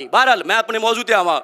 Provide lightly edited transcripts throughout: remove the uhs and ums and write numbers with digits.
بہرحال میں اپنے موضوع تے آواں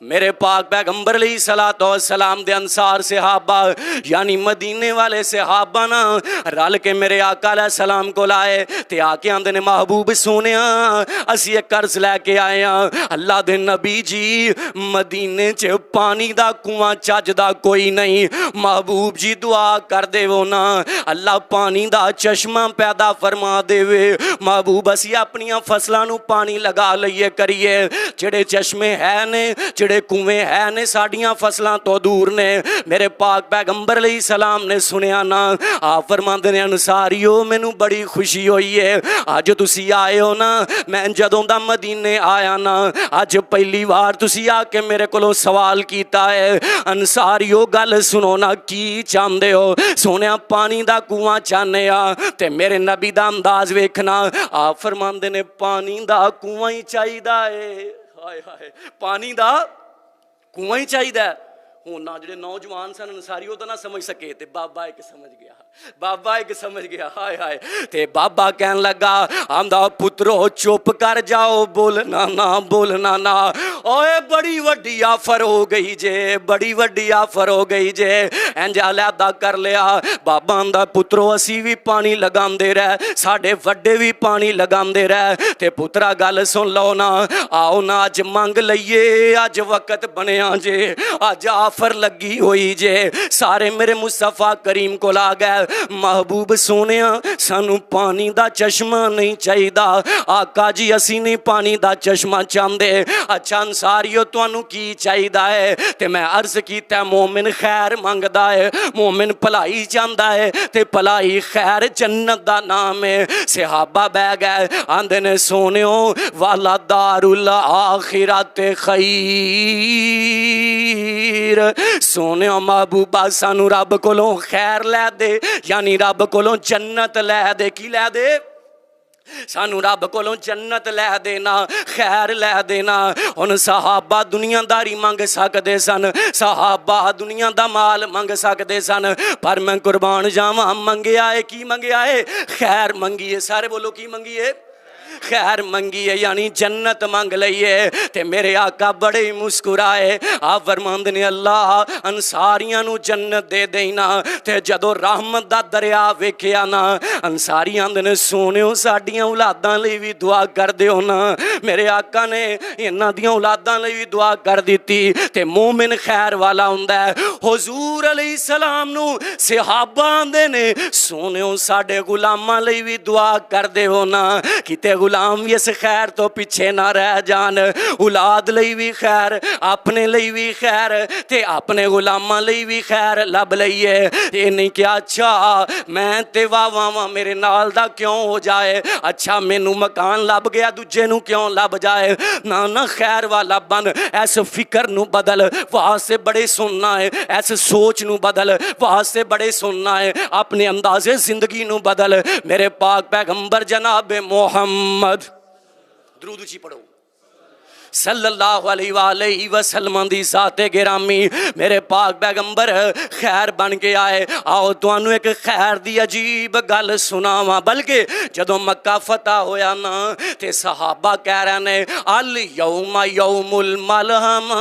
میرے پاک پیغمبر علیہ الصلوۃ والسلام دے انصار صحابہ یعنی مدینے والے صحابہ نا رل کے میرے آقا علیہ السلام کو لائے تے آ کے آندے نے محبوب سونیا اسی ایک قرض لے کے آئے ہاں اللہ دے نبی جی مدینے چ پانی دا کنواں چج دا کوئی نہیں محبوب جی دعا کر دے وہ نا اللہ پانی دا چشمہ پیدا فرما دے وے محبوب اسی اپنی فصلاں نو پانی لگا لئیے کریے جڑے چشمے ہے نے جڑے کنویں ہے نے ساڈیاں فصلاں تو دور نے میرے پاک پیغمبر علیہ السلام نے سنیا نا آپ فرماندے نے انصاریو مینوں بڑی خوشی ہوئی ہے اج تسی آئے ہو نا میں جدوں دا مدینے آیا نا اج پہلی بار تسی آ کے میرے کولوں سوال کیتا ہے انصاریو گل سنو نا کی چاہندے ہو سونیا پانی دا کنواں چاہنے آ تے میرے نبی دا انداز ویکھنا آپ فرماندے نے پانی دا کنواں ہی چاہیدا ہے ہائے ہائے پانی دا کنواں ہی چاہیدا ہے ہوں نہ جڑے نوجوان سن انصاری وہ تو نہ سمجھ سکے تے بابا ایک سمجھ گیا بابا ایک سمجھ گیا ہائے ہائے تے بابا کہن لگا آمدہ پترو چپ کر جاؤ بولنا نہ اوے بڑی وڈی آفر ہو گئی جے بڑی وڈی آفر ہو گئی جے انجا علیحدہ کر لیا بابا آمدہ پترو اسی بھی پانی لگام دے رہے ساڑھے وڈے بھی پانی لگام دے رہے تے پترا گل سن لو نا آؤ نا آج مانگ لئیے آج وقت بنے آجے آج آفر لگی ہوئی جے سارے میرے مصطفیٰ کریم کو لا گئے محبوب سونیا سانو پانی دا چشمہ نہیں چاہیدا آقا جی اسی نہیں پانی دا چشمہ چاندے اچھا انصاریو توانو کی چاہیدا ہے تے میں عرض کیتا ہے مومن خیر مانگدا ہے مومن پلائی چاہندا ہے تے پلائی خیر جنت دا نام ہے صحابہ بہ گئے آندے نے سونیو والا دار الآخرت خیر سونیو محبوبہ سانو رب کولوں خیر لے دے یعنی رب کولوں جنت لے دے کی لے دے سانو رب کولوں جنت لے دینا خیر لے دینا ان صحابہ دنیا داری مانگ سکدے سن صحابہ دنیا دا مال مانگ سکدے سن پر میں قربان جاواں منگیا ہے کی منگیا ہے خیر منگی ہے سارے بولو کی منگی ہے خیر منگی ہے یعنی جنت مانگ لئیے تے میرے آقا بڑے مسکرائے آپ فرماند نے اللہ انصاریاں نو جنت دے دینا تے جدو رحمت دا دریا ویکھیا نا انصاریاں نے سونیو ساڈیاں اولاداں لئی بھی دعا کر دیو نا میرے آقا نے انہاں دیاں اولاداں لئی بھی دعا کر دیتی تے مومن خیر والا ہوندا ہے حضور علیہ السلام نو صحابہ آندے نے سونیو ساڈے غلاماں لئی بھی دعا کر دیو نا کتے غلام اس خیر تو پیچھے نہ رہ جان اولاد لئی بھی خیر اپنے لئی بھی خیر تے اپنے غلاماں لئی بھی خیر لب لئیے یہ نہیں کہ اچھا میں تے واہ میرے نال دا کیوں ہو جائے اچھا مینوں مکان لب گیا دوجے نو کیوں لب جائے نہ خیر والا بن ایس فکر نو بدل وہاں سے بڑے سننا ہے ایس سوچ نو بدل وہاں سے بڑے سننا ہے اپنے انداز زندگی نو بدل میرے پاک پیغمبر جناب محمد درود اچھی پڑھو صلی اللہ علیہ وآلہ وسلم دی ذات گرامی میرے پاک پیغمبر خیر بن کے آئے آؤ توانو ایک خیر دی عجیب گل سناواں بلکہ جدو مکہ فتح ہویا نا تے صحابہ کہہ رہے نے الیوم یوم الملہم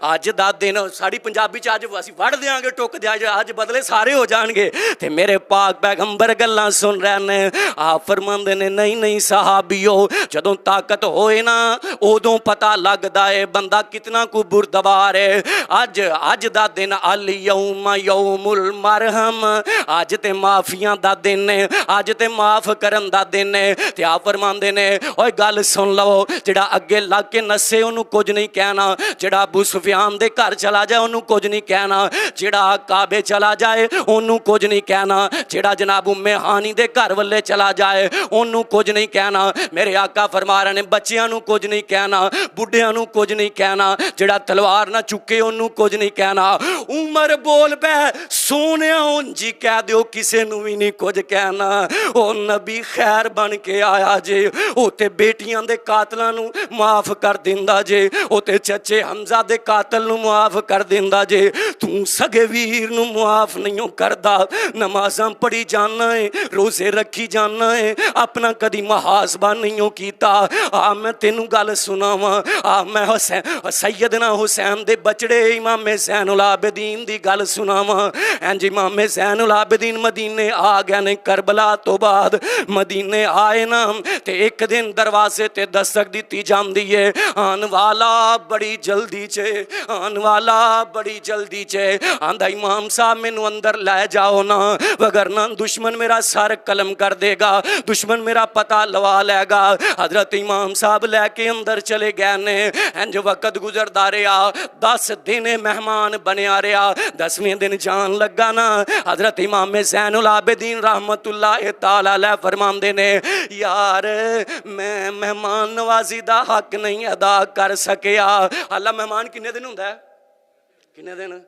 آج دا دن ساڑی پنجابی چاہج واسی وڑ دیاں گے ٹوک دیاں گے آج بدلے سارے ہو جان گے تے میرے پاک پیغمبر گلاں سن رہے نے آپ فرماندے نے نہیں صحابیو جدو طاقت ہوئے نا اودوں پتہ لگدا ہے بندہ کتنا کو بردبار ہے اج دا دن الیوم یوم المرحم اج تے معافیاں دا دن ہے اج تے معاف کرن دا دن ہے تے آپ فرماندے نے اوے گل سن لو جڑا اگے لگ کے نسے اونوں کچھ نہیں کہنا جڑا ابو سفیان دے گھر چلا جائے اونوں کچھ نہیں کہنا جڑا کعبے چلا جائے اونوں کچھ نہیں کہنا جڑا جناب ام ہانی دے گھر والے چلا جائے اونوں کچھ نہیں کہنا میرے آقا فرما رہے نے بچیاں نوں کچھ نہیں کہنا بڑھیاں نوں کچھ نہیں کہنا جڑا تلوار نہ چکے انہوں کچھ نہیں کہنا عمر بول پہ سونیا ان جی کہہ دیو کسے نوں بھی نہیں کچھ کہنا او نبی خیر بن کے آیا جے او تے بیٹیاں دے قاتلاں نوں معاف کر دیندا جے او تے چچے حمزہ دے قاتل نوں معاف کر دیندا جے تو سگے ویر نوں معاف نہیں کردا نمازاں پڑھی جانا ہے روزے رکھی جانا ہے اپنا کدی محاسبہ نہیں کیتا میں تینوں گل سناواں میں حسین سیدنا حسین دے بچڑے امام زین العابدین دی گل سناواں انج امام زین العابدین مدینے آ گئے نے کربلا تو بعد مدینے آئے نا تے ایک دن دروازے تے دستک دیتی جاندی ہے آن والا بڑی جلدی چے آن والا بڑی جلدی چے آندا امام صاحب مینوں اندر لے جاؤ نا وگرنہ دشمن میرا سر قلم کر دے گا دشمن میرا پتہ لوا لے گا حضرت امام صاحب لے کے اندر چلے گئے نے انج وقت گزردا رہیا 10 دن مہمان بنیا رہیا 10ویں دن جان لگا نا حضرت امام زین العابدین رحمت اللہ تعالی علیہ فرماندے نے یار میں مہمان نوازی دا حق نہیں ادا کر سکیا اللہ مہمان کنے دن ہوندا ہے کنے دن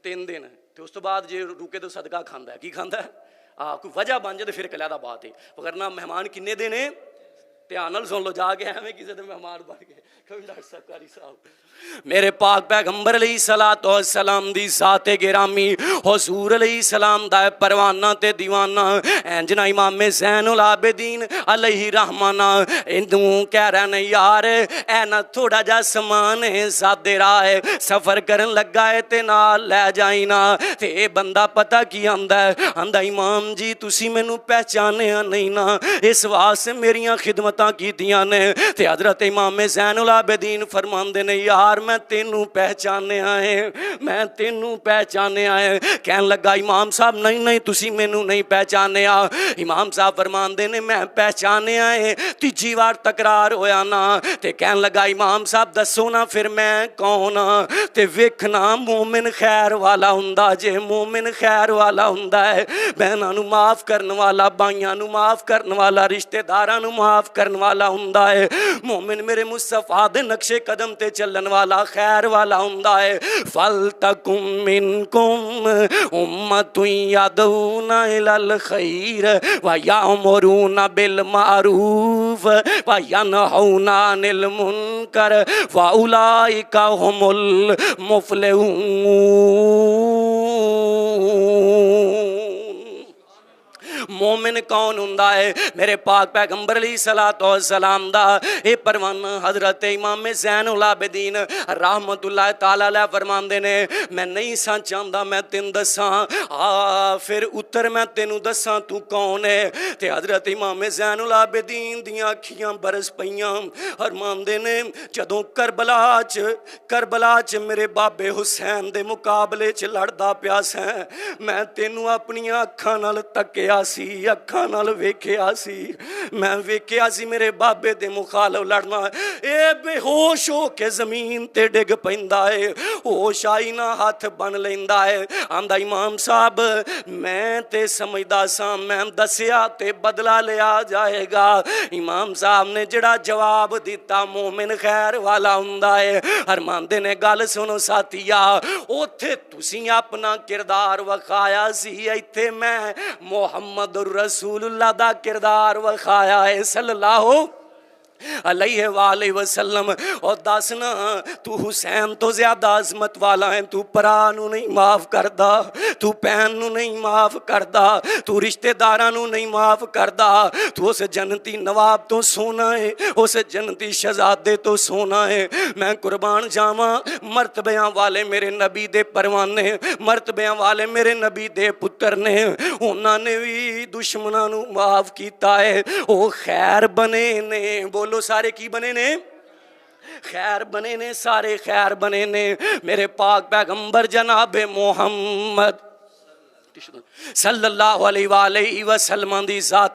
3 دن تے اس تو بعد جے روکے تو صدقہ کھاندا ہے کی کھاندا ہے کوئی وجہ بن جائے تو پھر کلیدہ بات ہے وگرنہ مہمان کنے دن ہیں دھیان نال سن لو جا کے ہمیں کسی دن مہمان بن گئے کبھی ڈاکٹر صاحب قاری صاحب میرے پاک پیغمبر علیہ السلام دی ذات گرامی حضور علیہ السلام دا پروانہ تے دیوانہ انجنا امام زین العابدین علیہ رحمانہ اندوں کہہ رہے ہیں یار اے نا تھوڑا جا سامان ہے سادے راہ ہے سفر کرن لگا ہے تے نال لے جائی نا تے اے بندہ پتہ کی آندا ہے آندا امام جی تسی مینوں پہچانیا نہیں نا اس واسطے میریاں خدمتاں کیتیاں نے تے حضرت امام زین العابدین فرماندے نے یار میں تینوں پہچانے آئے میں تینوں پہچانے آئے کہن لگا امام صاحب نہیں تسی مینوں نہیں پہچانے آ امام صاحب فرماندے نے میں پہچانے آئے تیجی وار تکرار ہویا نا تے کہن لگا امام صاحب دسو نا پھر میں کون تے ویکھنا مومن خیر والا ہوندا جے مومن خیر والا ہوندا ہے بہناں نوں معاف کرن والا بھائیاں نوں معاف کرن والا رشتہ داراں نوں معاف کرن والا ہوندا ہے مومن میرے مصطفیٰ دے نقشے قدم تے چلن والا خیر والا ہوندا ہے فَلْتَكُمْ مِنْكُمْ أُمَّةٌ يَدْعُونَ إِلَى الْخَيْرِ وَيَأْمُرُونَ بِالْمَعْرُوفِ وَيَنْهَوْنَ عَنِ الْمُنْكَرِ وَأُولَئِكَ هُمُ الْمُفْلِحُونَ مومن کون ہوندا ہے میرے پاک پیغمبر علیہ السلام دا اے پروانہ حضرت امام زین العابدین رحمت اللہ تعالی علیہ فرماندے نے میں نہیں سا چاہندا میں تین دساں پھر اتر میں تینوں دساں تو کون ہے تے حضرت امام زین العابدین دیاں اکھیاں برس پیاں فرماندے نے جدوں کربلا چ میرے بابے حسین دے مقابلے چ لڑدا پیا سیں میں تینوں اپنیاں اکھاں نال تکیا سی اکھاں نال ویکھیا سی میں ویکھیا سی میرے بابے دے مخالف لڑنا اے بے ہوش ہو کے زمین تے ڈگ پیندا ہے ہوش آئی نہ ہاتھ بن لیندا ہے آندا امام صاحب میں تے سمجھدا سا میں دسیا تے بدلہ لیا جائے گا امام صاحب نے جڑا جواب دیتا مومن خیر والا ہوندا ہے فرماندے نے گل سنو ساتھیا اوتھے تسی اپنا کردار وکھایا سی ایتھے میں محمد رسول اللہ دا کردار وکھایا ہے صلی اللہ علیہ وآلہ وسلم اور دسنا تو حسین تو زیادہ عظمت والا ہے تو پرانو نہیں معاف کردا تو پہن نو نہیں معاف کردا تو رشتہ دارانو نہیں معاف کردا تو اس جنتی نواب تو سونا ہے اس جنتی شہزادے تو سونا ہے میں قربان جاواں مرتبیاں والے میرے نبی دے پروانے مرتبیاں والے میرے نبی دے پتر نے انہاں نے بھی دشمناں نو معاف کیتا ہے او خیر بنے نے بولو سارے کی بنے نے خیر بنے نے سارے خیر بنے نے میرے پاک پیغمبر جناب محمد صلی اللہ علیہ وآلہ وسلم دی ذات